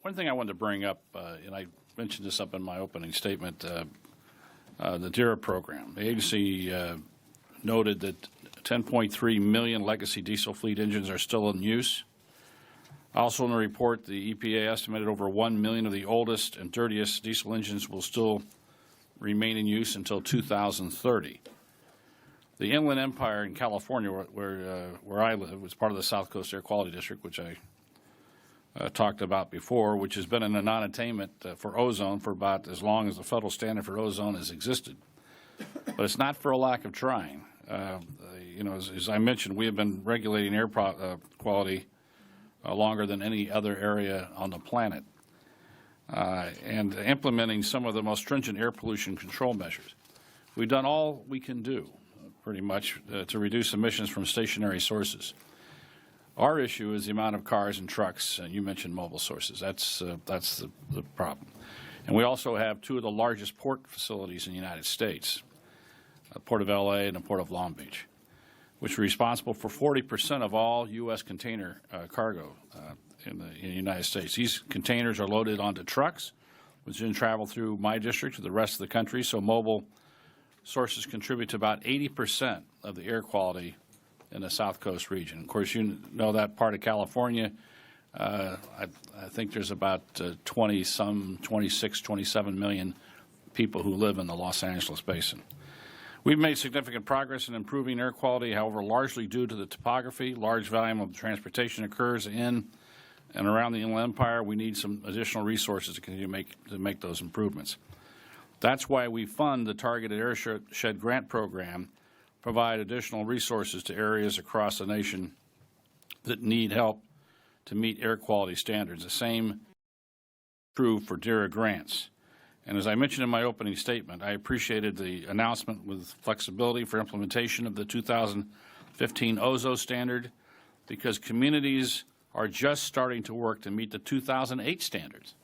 One thing I wanted to bring up, and I mentioned this up in my opening statement, the DERA program. The agency noted that 10.3 million legacy diesel fleet engines are still in use. Also in the report, the EPA estimated over 1 million of the oldest and dirtiest diesel engines will still remain in use until 2030. The Inland Empire in California, where I live, was part of the South Coast Air Quality District, which I talked about before, which has been in a non-attainment for ozone for about as long as the federal standard for ozone has existed. But it's not for a lack of trying. You know, as I mentioned, we have been regulating air quality longer than any other area on the planet, and implementing some of the most stringent air pollution control measures. We've done all we can do, pretty much, to reduce emissions from stationary sources. Our issue is the amount of cars and trucks, and you mentioned mobile sources. That's the problem. And we also have two of the largest port facilities in the United States, the Port of L.A. and the Port of Long Beach, which are responsible for 40% of all U.S. container cargo in the United States. These containers are loaded onto trucks, which then travel through my district to the rest of the country. So mobile sources contribute to about 80% of the air quality in the South Coast region. Of course, you know that part of California. I think there's about 26, 27 million people who live in the Los Angeles basin. We've made significant progress in improving air quality, however, largely due to the topography. Large volume of transportation occurs in and around the Inland Empire. We need some additional resources to continue to make those improvements. That's why we fund the Targeted Airshed Grant Program, provide additional resources to areas across the nation that need help to meet air quality standards. The same is true for DERA grants. And as I mentioned in my opening statement, I appreciated the announcement with flexibility for implementation of the 2015 OZO standard, because communities are just starting to work to meet the 2008 standards.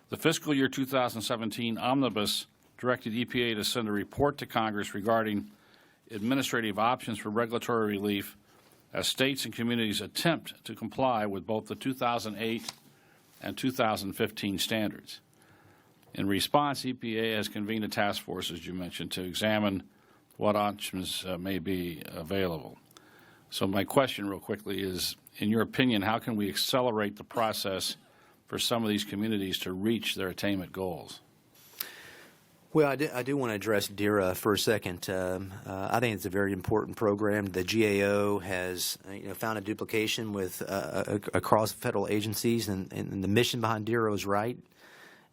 The fiscal year 2017 Omnibus directed EPA to send a report to Congress regarding administrative options for regulatory relief as states and communities attempt to comply with both the 2008 and 2015 standards. In response, EPA has convened a task force, as you mentioned, to examine what options may be available. So my question real quickly is, in your opinion, how can we accelerate the process for some of these communities to reach their attainment goals? Well, I do want to address DERA for a second. I think it's a very important program. The GAO has found a duplication with across federal agencies, and the mission behind DERA is right,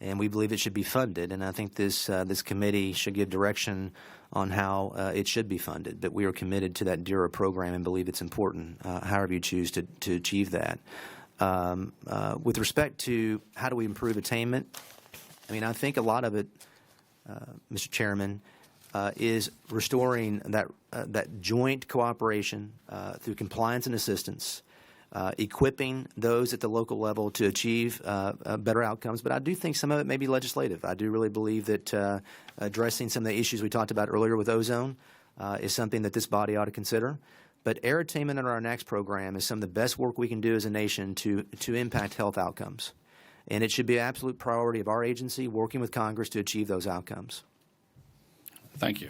and we believe it should be funded. And I think this committee should give direction on how it should be funded. But we are committed to that DERA program and believe it's important, however you choose to achieve that. With respect to how do we improve attainment, I mean, I think a lot of it, Mr. Chairman, is restoring that joint cooperation through compliance and assistance, equipping those at the local level to achieve better outcomes. But I do think some of it may be legislative. I do really believe that addressing some of the issues we talked about earlier with ozone is something that this body ought to consider. But air attainment under our NAAQS program is some of the best work we can do as a nation to impact health outcomes. And it should be an absolute priority of our agency working with Congress to achieve those outcomes. Thank you.